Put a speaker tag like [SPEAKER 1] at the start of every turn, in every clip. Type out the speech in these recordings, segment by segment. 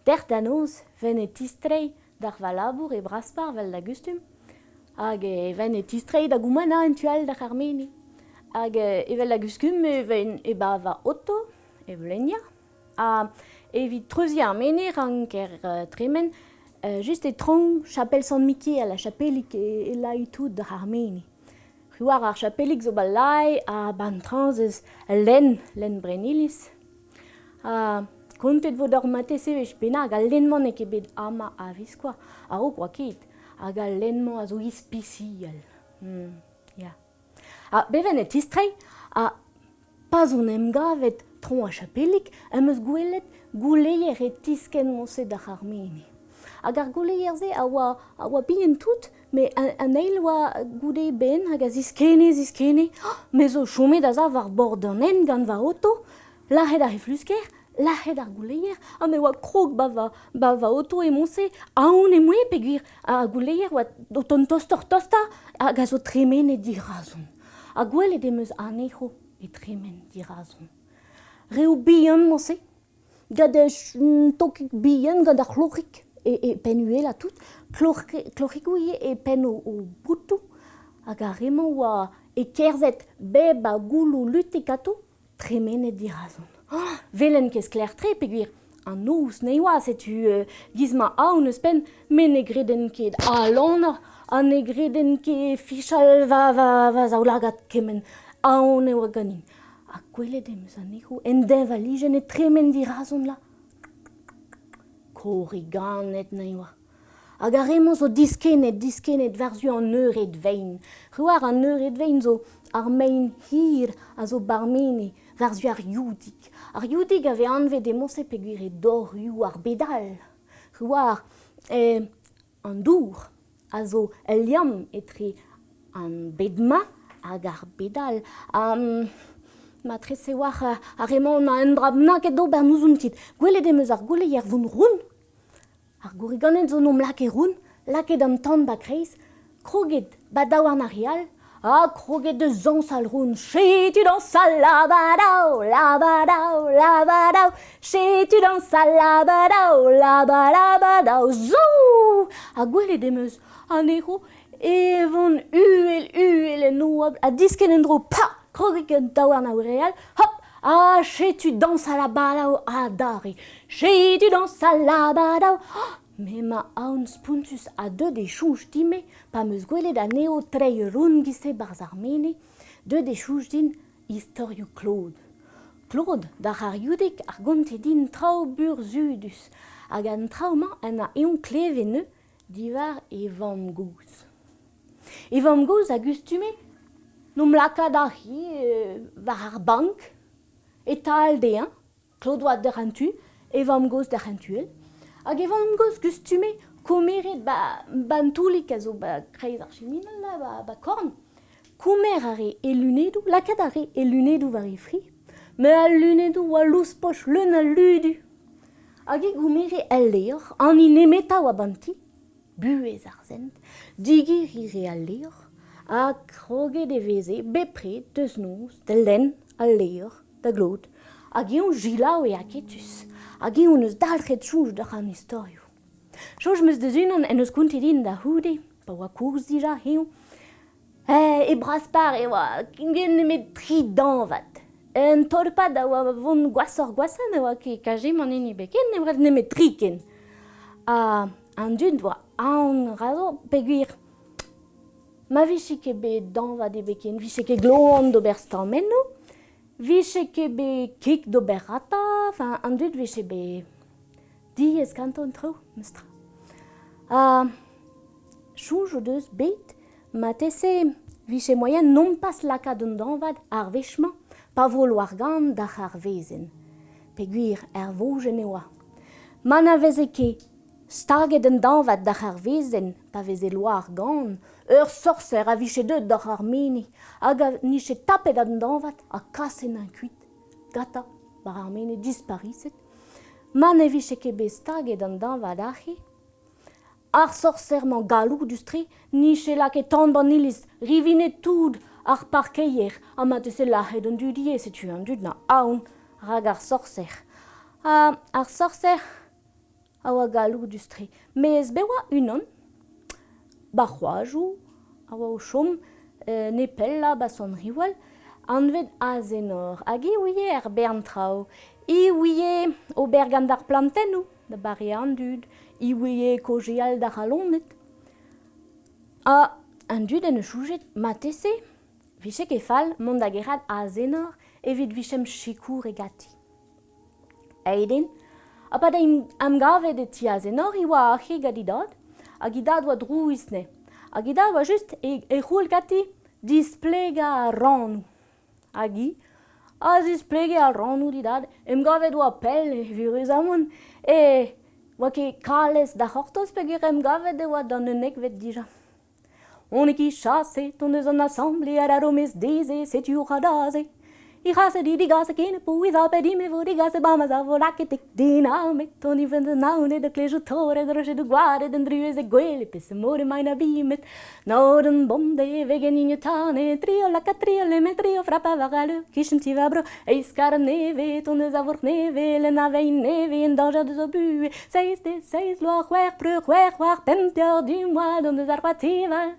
[SPEAKER 1] Dertanoz, venet istrei d'ar valabour e braspar vel da gustum, hag venet istrei da goumana en tual d'ar Armeni. Hag evel da gustum e bava auto, e vlenia, evit treuzi Armeni ranker tremen, just e tron chapelle Saint-Mickey a la chapelik e laitout d'ar Armeni. Ruar ar chapelik zo bal lai a bantranz eus len brenilis. Kontet vo d'ar mate sevech bennak a lenman e kebet ama a viskoa. A ro kwa ket, hag a lenman a zo ispicial. Bevenet istrei, pa zo nem gavet tron a chapelik, em eus gwelet gouleier e tisken monset d'ar Armeni. Hag ar gouleier ze a oa bihan tout, me an eil oa goude ben hag a ziskene, me zo chomet a zav ar bord an en gant va auto, lahet ar eflusker, lahet ar gouleier, me oa krog va auto e monse, aon e moe peogwir a gouleier oa ton tosta, hag a zo tremen e dirazon. A gwelet em eus anejo e tremen dirazon. Reo bihan monse, gant tokik bihan gant ar chlorik, e pen uela tout, chlorikouie e pen o boutou, hag a remañ oa e kerzet beb a goulou lutekato, tremen e dirazon. Velen kez kler tre peogwir an ous ne oa setu gizma aon eus pen, me ne greden ket alonor, ne greden ket fichal va zaoulagat kemen aon e oa ganin. Ha gwelet em eus anejo en den valijen e tremen dirazon la. Korriganet ne oa. Hag a remañ zo diskenet varzu an eured vein. Ruar an eured vein zo ar mein hir a zo barmene varzu ar youdik. Ar youdik ave anvet e monse peogwir e dorioù ar bedal. Ruar an dour a zo el liam etre an bedma hag ar bedal. Ma trese war a remañ en brab naket d'ober nouzoun ket. Gwelet em eus ar gouleier vont roun. Ar gouriganet zo nom lake roun, lake d'an tan bak reiz, kroget badaou an arial, kroget de zansal roun, chetu dans sa labadao, chetu dans sa labadao, zou! A gwelet em eus anejo, evon uel en oab, a disken en dro, kroget daou an aoureal, hop, chetu dans sa labadao a dare, chetu dans sa labadao. Me ma aon spuntus a deud e chouj dime, pa meus gwelet a neo trei roun gise barz Armeni, deud e chouj din istorioù Claude. Claude, d'ar ar youdik ar gonte din trao burzudus, hag an traomañ en a eon kleveneu divar e vamm gouz. E vamm gouz a gustume nom lakad ar hi war ar bank, e tal dean, Claude oa d'ar rentu, e vamm gouz d'ar rentuel. Hag e vamm gouz gustume komeret bantoulik a zo kreiz ar cheminal la ba korn. Komer are e lunedou, lakad are e lunedou var e fri, me al lunedou oa lous poch leun al ludu. Hag e gomere el leor, an in emeta oa banti, buez ar zent, digir ire al leor, a kroget e veze bepred deus noz, del den al leor, da glod, hag eon jilaou e aketus. Hag eon eus dalc'het chouj d'ar an istorioù. Chouj meus deus unan en eus kontet din da houde, pa oa kourz dija eon. E braspar e oa gen nemet 3 danvat. En torpad a oa vont gwassan e oa ket kajem an eni beken, e oa nemet 3 ken. An dud oa aon razo peogwir ma vije ket bet danvat e beken, vije ket gloan d'ober stammenno, vije ket bet kek d'ober rata, an dud vije bet diez kanton tro, meus tra. Chouj o deus bet, ma tese vije moyen non pas lakad un danvat ar vechman, pa volo ar gant d'ar ar vezen. Peogwir vojen e oa. Ma na veze ket staget un danvat d'ar ar vezen, pa veze loa ar gant, ur sorser a vije deud d'ar Armeni, hag a niche tapet an danvat a kasen an kuit. Gata, bar Armeni dispariset. Ma ne vije ket bet staget an danvat ahe. Ar sorserman galou dustre, niche lake tan banilis, rivinet tout ar parkeier, a ma tese lahet an dudie, setu an dud na aon, rag ar sorser. Ar sorser awa galou dustre. Mais bewa unon, ba c'hoazhou, awa o chom, nepel la ba son riwal, anved azenor. Hag ouie bern trao. Ouie o bergam d'ar plantennou, da bare an dud. Ouie kojeal d'ar alonet. An dud en eus choujet matese, vise ke fall mont da gerad azenor evit vichem chikour e gati. Eiden, apad am gavet e ti azenor iwa ache gadidad, hag idad oa drouis ne. Hag idad oa just e c'houl gati displega a ranou. Hag displega a ranou didad, gavet oa pel e virus amon, oa ket kalez da c'hortoz peogwir gavet e oa dan un ekvet dija. On e ki chaset, on eus an assemble ar aromez deze, setu c'hadaze. I chase di gase kene pou iza pedi me vo di gase bama za vo laketek dinamet. On i vend naune de klejo tore, droge de guare, den druez e gwele, pisse more maina bimet. Noden bomde vegen in tane, trio laka trio le me trio frappa varale, kischen ti vabro, eiskar neve, on eus avor neve, le nave in neve, en danger de zo bue. 6 loa c'hwer preur c'hwer penter du mois, don eus ar patival.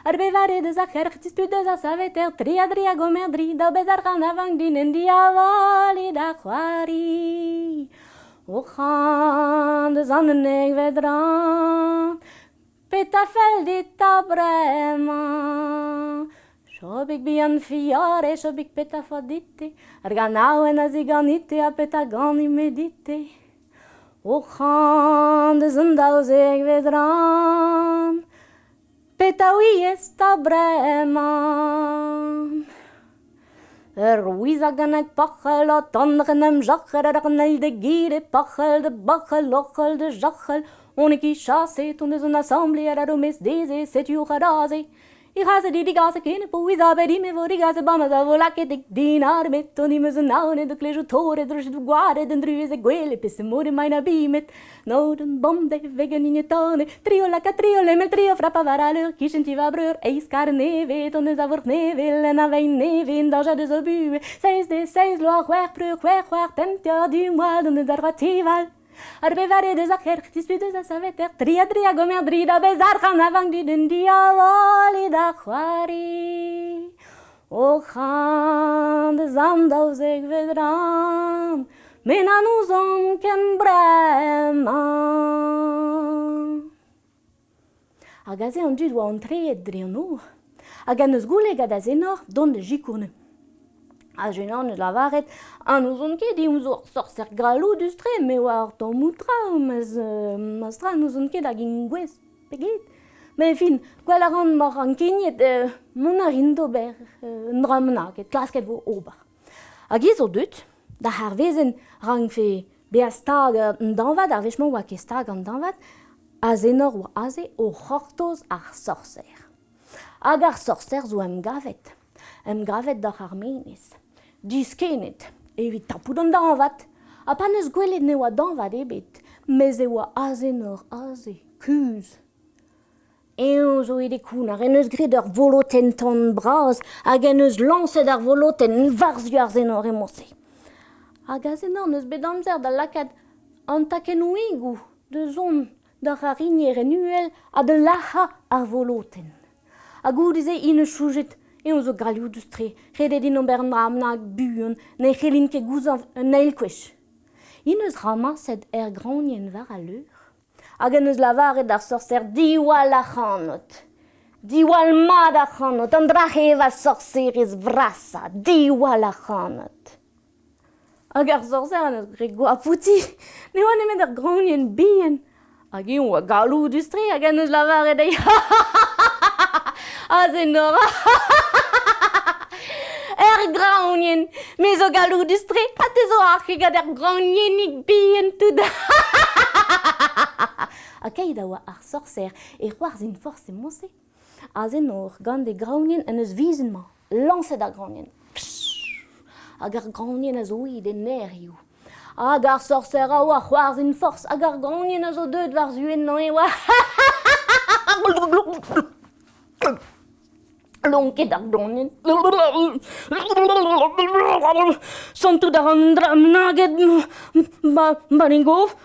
[SPEAKER 1] Ar bevare deus a c'herc'h deus a saveter triadria gomerdri da bezar ran avang din en diavali da c'hoari. O c'han deus an un vedran, pet a fel dit a bremañ. Chobik bi an fiare, chobik pet a fadite, ar ganaouen a ziganite a pet a gani medite. O c'han deus an daouzeg vedran, pet a ouiez ta bremañ. Rouiz a ganek pachel a tandren em jachel ar arnel de gire pachel de bachel ochel de jachel. On e ki chaset, on eus an assemble ar aromez deze, setu c'hadaze. I chase di gase kene pou iza pedi me vo di gase bama za vo laketek dinar met. On i meus an naone de klejo tore, droge de guare, den druez e gwele, pisse more maina bimet. Noden bomde vegen in tane, trio laka trio le me trio frappa varaleur, kischen ti va breur, eiskar neve, on eus avor neve, len avein neve, en danger de zo bue. 6 loa c'hwer preur c'hwer penter du mois, don eus ar vatival. Ar bevare deus a c'herc'h deus a saveter triadria gomerdri da bezar c'han avang dit en diavali da c'hoari. O c'han deus an daouzeg vedran, men a nouzon ken bremañ. Hag aze an dud oa an treet dre an our, hag an eus gouleg a da zenor don de jikourne. A jenan eus lavaret, an ouzon ket di ouzor sorser gralou dustre, me war ton moutra, mez tra an ouzon ket hag in gwez peget. Me fin, gwell a ran mar an keniet, mon a rin d'ober, un dramna, ket klasket vo ober. Hag izo dut, da har vezen rang fe be a stag an danvat, ar vechman oa ket stag an danvat, a zenor oa aze o c'hortoz ar sorser. Hag ar sorser zo em gavet d'ar armenez. Diskenet, evit tapout an danvat. Ha pa neus gwelet ne oa danvat ebet, mez e oa azenor aze, kuz. Eo zo ede kounar, en eus grit ur voloten ton braz, hag en eus lancet ar voloten varzu ar zenor e mose. Hag a zenor neus bet amzer da lakad an taken ouigou de zon d'ar arinier en uel a de laha ar voloten. Hag ou dize in eus choujet, eo zo gralioù dustre, redet in ober an ramnag buon, ne c'helin ket gouzan un eilkwech. In eus ramaset graonien war a leur, hag en eus lavaret ar sorser diwal a c'hanot. Diwal mad a c'hanot, an drache va sorserez vrasa, diwal a c'hanot. Hag ar sorser an eus gret goa pouti, ne oa nemet ar graonien bien. Hag eo oa galou dustre, hag en eus lavaret ei a zenor. Graonien, me zo galou dustre, ha te zo arche gad graonienig bien tout. Ha keit a oa ar sorser e c'hoarz in force mose. A zenor gant de graonien en eus vizenman, lancet ar graonien. Hag ar graonien a zo oid en nerioù. Hag ar sorser a oa c'hoarz in force, hag ar graonien a zo deud war zuen no e oa. Lonket ar blonin. Santu da an dram naget baringov.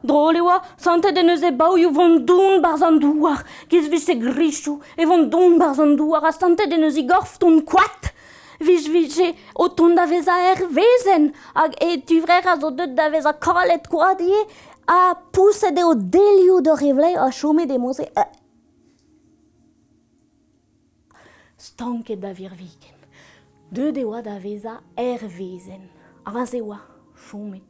[SPEAKER 1] Drole oa. Santet en eus e bau you vont doun bar zan douar. Giz vise grichou. E vont doun bar zan douar. A santet en eus I gorf ton kwat. Vise o ton da vez a vezen. Hag e tu vrer a zo deut da vez a koralet kwadi. A pousset eo delioù de revlei a chome de moze. Stanket da vir viken. Deud e oa da veza vezen. Avan se oa, chomet.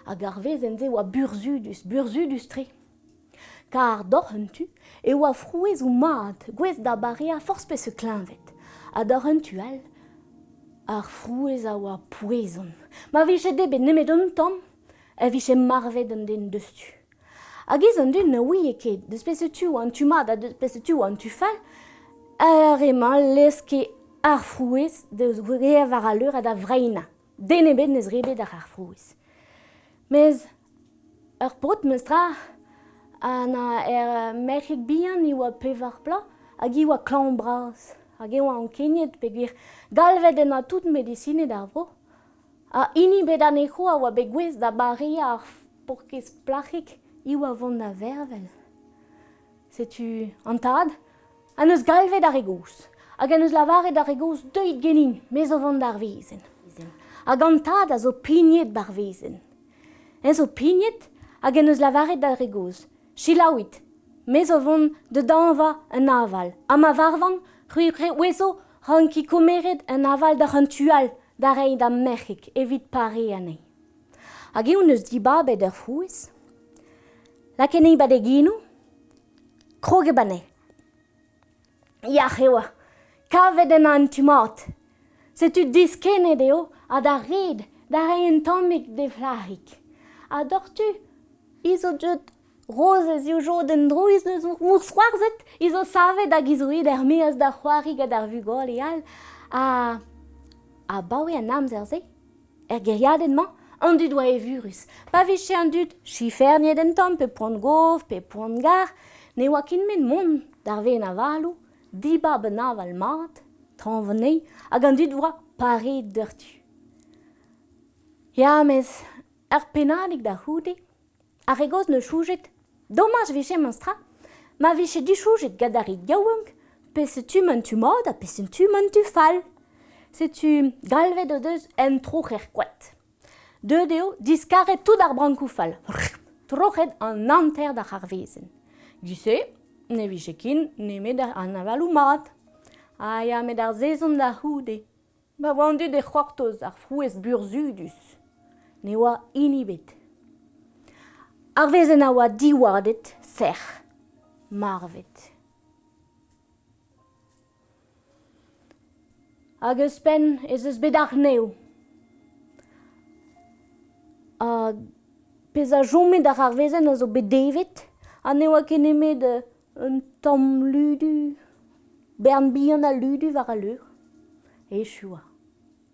[SPEAKER 1] Hag ar vezen ze oa burzudus tre. Kar dorhentu e oa frouez ou mat, gwez da bare a force pe se klinvet. A dorhentu al, ar frouez a oa poezon. Ma viche debet nemet un tom, e viche marvet an den destu. Hag ez an dun ne oie ket, deus peus tu an tu mat, a deus peus tu an tu fall, emañ leske ar frouez deus gwe var a leur da vreina. Den ebet neus rebet ar frouez. Mez ur brot meustra an merc'heg bihan I oa pevar pla hag I oa klañv bras. Hag e oa an kenyet pe gwir galvet en a tout medicinet ar vro. A ini bet an echo a oa bet gwez da bare ar porkez plachik I oa vont da vervel. Setu an tad? An eus galvet ar egous. Hag an eus lavaret ar egous deuit genin, me zo vont ar vezen. Hag an tad a zo pignet bar vezen. En zo pignet hag an eus lavaret ar egous. Chilaouit, me zo vont de danva an aval. Ha ma varvan, rui wezo ranki komeret an aval da rantual da rei da merc'heg, evit pare anei. Hag eun eus dibabet ur frouez. Laken ei bad eginou, kroge banel. Ya oa, kavet en an tu mat. Setu diskenet eo a da red, da reien tammik de flahik. A dortu, izo dut rozez eo jo den drouiz neus mour swarzet, izo savet hag izo ed er meaz da c'hoarig ad ar vugol e al. A baoe an amzer ze, geriadet ma, an dud oa e vurus. Pa viche an dud, chiferniet en tamm, pe poan gov, pe poan gar, ne oa kin men mon dar ven avalou, dibab an aval mat, tranvenei, hag an dud oa paret d'urtu. Ya, mez, ar penadig da c'houde, ar egos ne choujet, domaj viche monstra, ma viche di choujet gadarit gaouank, pe setu man tu mod, a pe setu man tu fall. Setu galvet o deus en troch kwet. Deud eo, diskaret tout ar brankou fall. Trochet an anter da ar vezen. Gise, ne viche kin, nemet an avalou mat. Ya, met ar zezon da c'houde. Ba oa an dud e c'hortoz ar frouez burzudus. Ne oa inibet. Ar vezen a oa diwardet, serc'h, marvet. Hag eus pen ez eus bet ar neo. Pez a jomet ar vezen a zo bet devet, a ne oa ken emet un tamm ludu, bern bihan a ludu war a leur. Echu oa,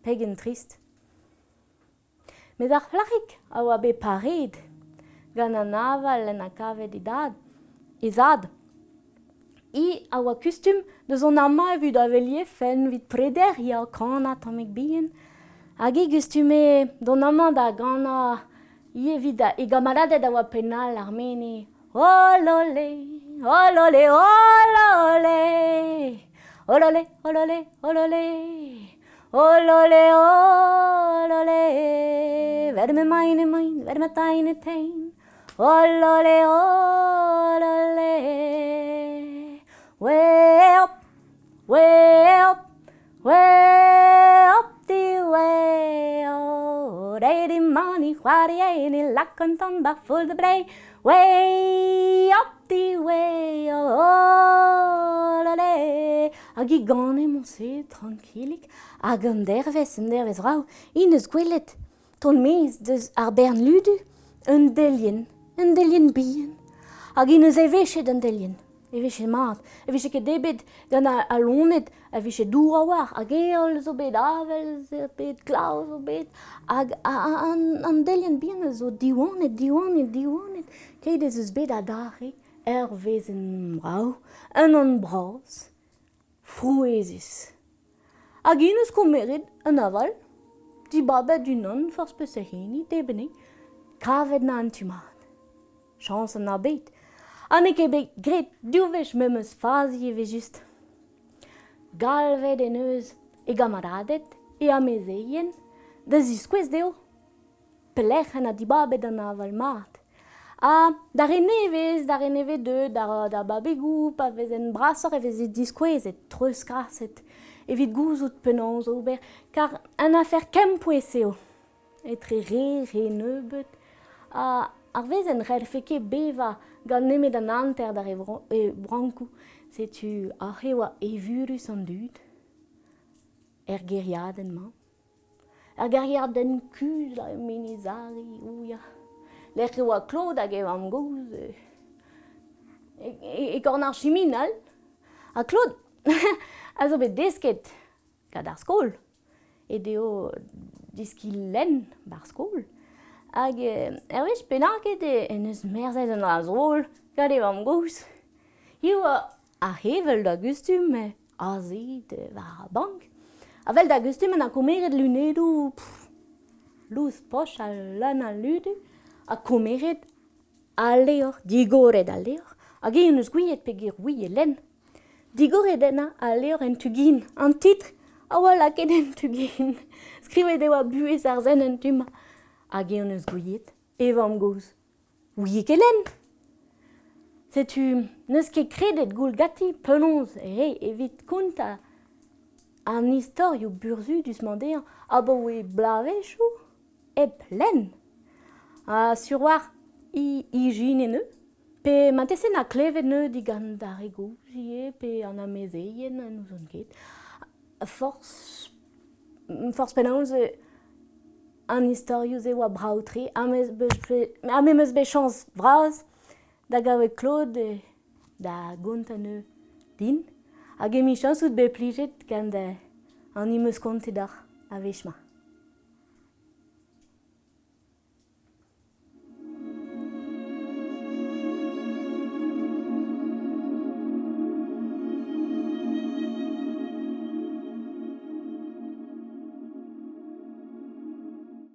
[SPEAKER 1] peg en trist. Met ar flachik a oa bet paret, gant an aval en a kavet ezad. I a oa kustum deus an ama evit a velie fen vit preder ya kana tamek bihan. Hag e gustume don ama da gana I evit e gamaladet a oa penal ar mene. Olole, olole, olole, olole, olole, olole, olole, olole, verme mein, verme taine tein, olole, olole, way up, way up, way up the way, oh, ready money, whari any luck on ton back full the bray, way up the way, oh, lale. Hag I gane mon se tranquillik, hag an dervez rau, in eus gwelet, ton mez deus ar bern ludu, un delien bihan. Hag in eus evechet an delien. Evichet mat, evichet ket debet gant a lonet, evichet dour a war, hag eol zo bet avel, zo bet glav zo bet, hag an delien bihan zo diwanet, ket ez eus bet a dare, vezen brau, an bras, fruezis. Hag eus komerit an aval, di babet du non force peus hini, debene, kavet na an tumad. Chans an abet. Annek ebe gret duvech memeus fazi eve just. Galvet en eus e gamaradet e amezeien, da ziskwez deo. Pelec'hen a di babet an aval mat. Da reneve deu, da babegou, pa vez en brasor evez e diskwez et treus kraset, evit gouzout penons ober, kar an afer kempouez eo. Etre re nebeut, ar vez en relfeke beva gant nemet an anter dar e brankou, setu ar oa evurus an dud, geriaden man. Geriaden kuz la menizari, ouia. L'ech oa Claude hag eo am gouz, e korn ar chiminal. A Claude, a zo bet desket gant ar skol, e deo diski lenn bar skol. Hag wech penaket en eus merzhet an ar zrol gant eo am gouz. Eo a hevel da gustum a zet war a bank. A vel da gustum an a komeret lunedoù, louz poch a lan a ludu, a komeret a leor, digoret a leor, hag eus eus gouiet pe ger oui e lenn. Digoret enna a leor en tugin, an titr, a oa laket en tugin. Skrivet eo a buez ar zen en tuma. Hag eus gouiet, evam gouz. Oui e lenn. Setu, neus ket kredet goul gati penons evit kont an istorioù burzudus mandean, a bo e blavechou ep lenn. Sur war i jin en eux, pe matesen a klevet neu digant da regouzie, pe an amezeien an ouzon ket. Force penaos an istorioù ze oa braoutri, a memeus bet chans vraz da gavet Claude da gont an eux din, hag emi chansout bet plijet gant an imeus kontet ar a wech ma.